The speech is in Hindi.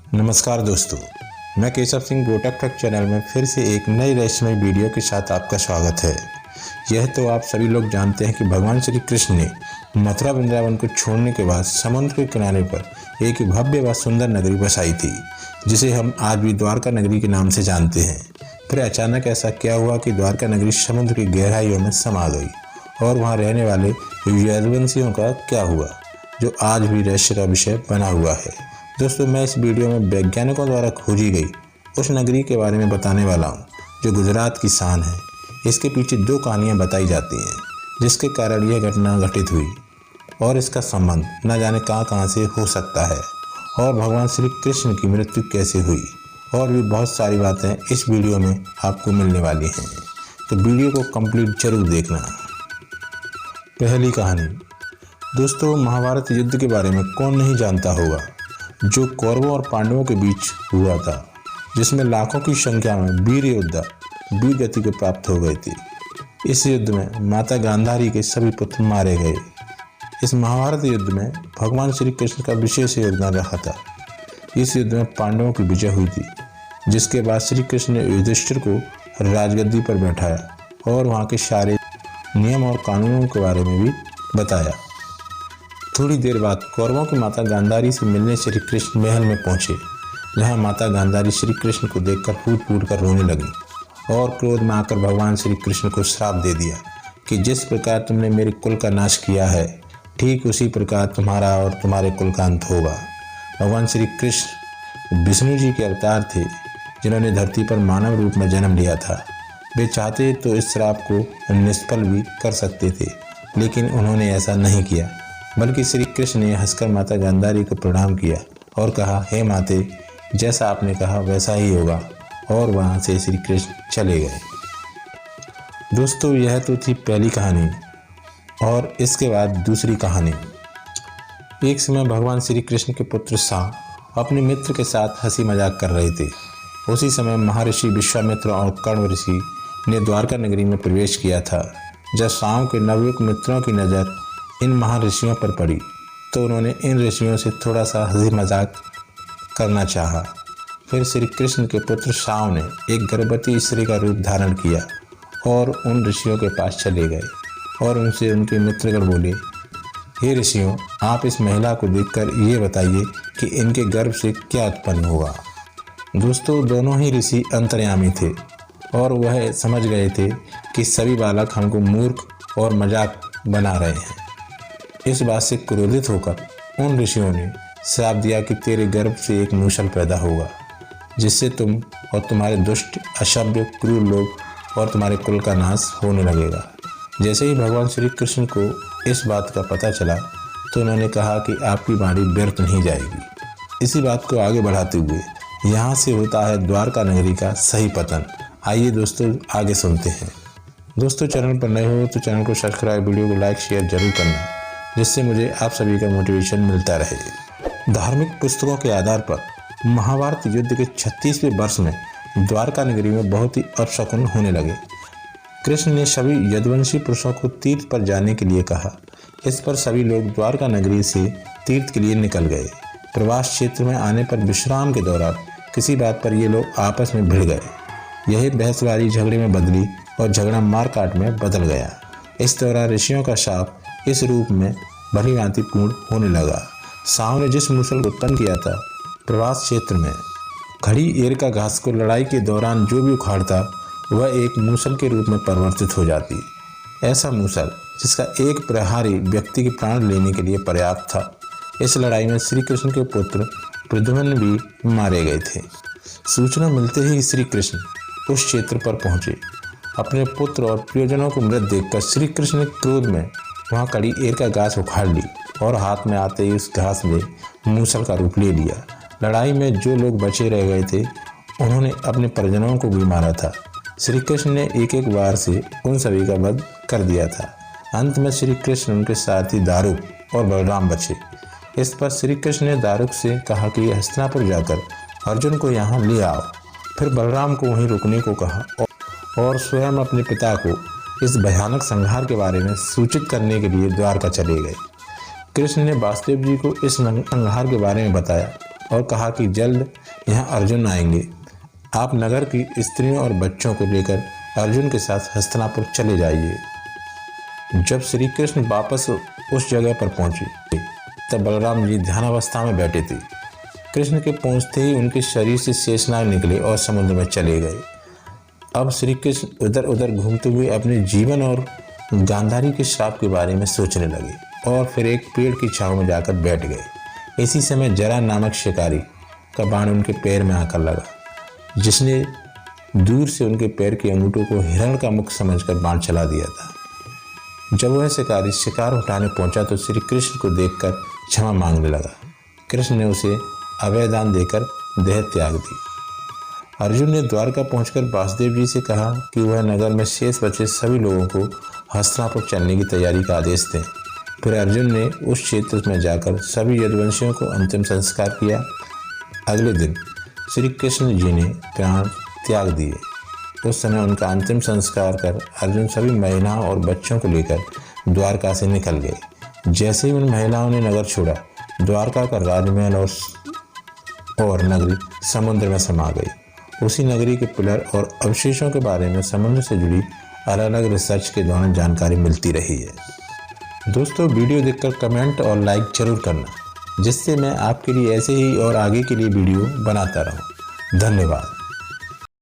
नमस्कार दोस्तों, मैं केशव सिंह गोटक ट्रक चैनल में फिर से एक नई रहस्यमय वीडियो के साथ आपका स्वागत है। यह तो आप सभी लोग जानते हैं कि भगवान श्री कृष्ण ने मथुरा वृंदावन को छोड़ने के बाद समुद्र के किनारे पर एक भव्य व सुंदर नगरी बसाई थी, जिसे हम आज भी द्वारका नगरी के नाम से जानते हैं। फिर अचानक ऐसा क्या हुआ कि द्वारका नगरी समुद्र की गहराइयों में समा गई, और वहाँ रहने वाले यदुवंशियों का क्या हुआ, जो आज भी रहस्य का विषय बना हुआ है। दोस्तों, मैं इस वीडियो में वैज्ञानिकों द्वारा खोजी गई उस नगरी के बारे में बताने वाला हूँ, जो गुजरात की शान है। इसके पीछे दो कहानियाँ बताई जाती हैं, जिसके कारण यह घटना घटित हुई, और इसका संबंध न जाने कहाँ से हो सकता है, और भगवान श्री कृष्ण की मृत्यु कैसे हुई, और भी बहुत सारी बातें इस वीडियो में आपको मिलने वाली हैं। तो वीडियो को कंप्लीट जरूर देखना। पहली कहानी। दोस्तों, महाभारत युद्ध के बारे में कौन नहीं जानता होगा, जो कौरवों और पांडवों के बीच हुआ था, जिसमें लाखों की संख्या में वीर योद्धा वीर गति को प्राप्त हो गए थे। इस युद्ध में माता गांधारी के सभी पुत्र मारे गए। इस महाभारत युद्ध में भगवान श्री कृष्ण का विशेष योगदान रहा था। इस युद्ध में पांडवों की विजय हुई थी, जिसके बाद श्री कृष्ण ने युधिष्ठिर को राजगद्दी पर बैठाया और वहाँ के सारे नियम और कानूनों के बारे में भी बताया। थोड़ी देर बाद कौरवों की माता गांधारी से मिलने श्री कृष्ण महल में पहुंचे, जहां माता गांधारी श्री कृष्ण को देखकर फूट फूट कर रोने लगी और क्रोध में आकर भगवान श्री कृष्ण को श्राप दे दिया कि जिस प्रकार तुमने मेरे कुल का नाश किया है, ठीक उसी प्रकार तुम्हारा और तुम्हारे कुल का अंत होगा। भगवान श्री कृष्ण विष्णु जी के अवतार थे, जिन्होंने धरती पर मानव रूप में जन्म लिया था। वे चाहते तो इस श्राप को निष्फल भी कर सकते थे, लेकिन उन्होंने ऐसा नहीं किया, बल्कि श्री कृष्ण ने हंसकर माता गांधारी को प्रणाम किया और कहा, हे माते, जैसा आपने कहा वैसा ही होगा, और वहां से श्री कृष्ण चले गए। दोस्तों, यह तो थी पहली कहानी, और इसके बाद दूसरी कहानी। एक समय भगवान श्री कृष्ण के पुत्र सांब अपने मित्र के साथ हंसी मजाक कर रहे थे। उसी समय महर्षि विश्वामित्र और कर्ण ऋषि ने द्वारका नगरी में प्रवेश किया था। जब सांब के नवयुवक मित्रों की नज़र इन महर्षियों पर पड़ी, तो उन्होंने इन ऋषियों से थोड़ा सा हंसी मजाक करना चाहा। फिर श्री कृष्ण के पुत्र सांब ने एक गर्भवती स्त्री का रूप धारण किया और उन ऋषियों के पास चले गए, और उनसे उनके मित्रगण बोले, हे ऋषियों, आप इस महिला को देखकर ये बताइए कि इनके गर्भ से क्या उत्पन्न होगा। दोस्तों, दोनों ही ऋषि अंतर्यामी थे, और वह समझ गए थे कि सभी बालक हमको मूर्ख और मजाक बना रहे हैं। इस बात से क्रोधित होकर उन ऋषियों ने श्राप दिया कि तेरे गर्भ से एक मूसल पैदा होगा, जिससे तुम और तुम्हारे दुष्ट, असभ्य, क्रूर लोग और तुम्हारे कुल का नाश होने लगेगा। जैसे ही भगवान श्री कृष्ण को इस बात का पता चला, तो उन्होंने कहा कि आपकी वाणी व्यर्थ नहीं जाएगी। इसी बात को आगे बढ़ाते हुए यहाँ से होता है द्वारका नगरी का सही पतन। आइए दोस्तों, आगे सुनते हैं। दोस्तों, चैनल पर नए हो तो चैनल को सब्सक्राइब, वीडियो को लाइक शेयर जरूर करना, जिससे मुझे आप सभी का मोटिवेशन मिलता रहे। धार्मिक पुस्तकों के आधार पर महाभारत युद्ध के 36वें वर्ष में द्वारका नगरी में बहुत ही अपशकुन होने लगे। कृष्ण ने सभी यदुवंशी पुरुषों को तीर्थ पर जाने के लिए कहा। इस पर सभी लोग द्वारका नगरी से तीर्थ के लिए निकल गए। प्रवास क्षेत्र में आने पर विश्राम के दौरान किसी बात पर ये लोग आपस में भिड़ गए। यही बहसबाजी झगड़े में बदली और झगड़ा मारकाट में बदल गया। इस दौरान ऋषियों का शाप इस रूप में भली भांति पूर्ण होने लगा। सांब ने जिस मूसल को उत्पन्न किया था, प्रवास क्षेत्र में खड़ी एर का घास को लड़ाई के दौरान जो भी उखाड़ता, वह एक मूसल के रूप में परिवर्तित हो जाती। ऐसा मूसल जिसका एक प्रहारी व्यक्ति के प्राण लेने के लिए पर्याप्त था। इस लड़ाई में श्री कृष्ण के पुत्र प्रद्युम्न भी मारे गए थे। सूचना मिलते ही श्री कृष्ण उस क्षेत्र पर पहुंचे। अपने पुत्र और प्रियजनों को मृत देखकर श्री कृष्ण ने क्रोध में वहाँ कड़ी एर का घास उखाड़ ली, और हाथ में आते ही उस घास ने मूसल का रूप ले लिया। लड़ाई में जो लोग बचे रह गए थे, उन्होंने अपने परिजनों को भी मारा था। श्री कृष्ण ने एक एक बार से उन सभी का वध कर दिया था। अंत में श्री कृष्ण, उनके साथी दारुक और बलराम बचे। इस पर श्री कृष्ण ने दारुक से कहा कि हस्तिनापुर जाकर अर्जुन को यहाँ ले आओ। फिर बलराम को वहीं रुकने को कहा, और स्वयं अपने पिता को इस भयानक संहार के बारे में सूचित करने के लिए द्वारका चले गए। कृष्ण ने वासुदेव जी को इस संहार के बारे में बताया, और कहा कि जल्द यहाँ अर्जुन आएंगे। आप नगर की स्त्रियों और बच्चों को लेकर अर्जुन के साथ हस्तिनापुर चले जाइए। जब श्री कृष्ण वापस उस जगह पर पहुंचे तब बलराम जी ध्यानावस्था में बैठे थे। कृष्ण के पहुंचते ही उनके शरीर से शेषनाग निकले और समुद्र में चले गए। अब श्री कृष्ण इधर उधर घूमते हुए अपने जीवन और गांधारी के श्राप के बारे में सोचने लगे और फिर एक पेड़ की छांव में जाकर बैठ गए। इसी समय जरा नामक शिकारी का बाण उनके पैर में आकर लगा, जिसने दूर से उनके पैर के अंगूठों को हिरण का मुख समझकर बाण चला दिया था। जब वह शिकारी शिकार उठाने पहुंचा तो श्री कृष्ण को देखकर क्षमा मांगने लगा। कृष्ण ने उसे अभयदान देकर देह त्याग दी। अर्जुन ने द्वारका पहुंचकर वासुदेव जी से कहा कि वह नगर में शेष बचे सभी लोगों को हस्तिनापुर चलने की तैयारी का आदेश दें। फिर अर्जुन ने उस क्षेत्र में जाकर सभी यदुवंशियों को अंतिम संस्कार किया। अगले दिन श्री कृष्ण जी ने प्राण त्याग दिए। उस समय उनका अंतिम संस्कार कर अर्जुन सभी महिलाओं और बच्चों को लेकर द्वारका से निकल गए। जैसे ही उन महिलाओं ने नगर छोड़ा, द्वारका का राजमहल और नगरी समुद्र में समा गई। उसी नगरी के पिलर और अवशेषों के बारे में समुद्र से जुड़ी अलग अलग रिसर्च के दौरान जानकारी मिलती रही है। दोस्तों, वीडियो देखकर कमेंट और लाइक जरूर करना, जिससे मैं आपके लिए ऐसे ही और आगे के लिए वीडियो बनाता रहूं। धन्यवाद।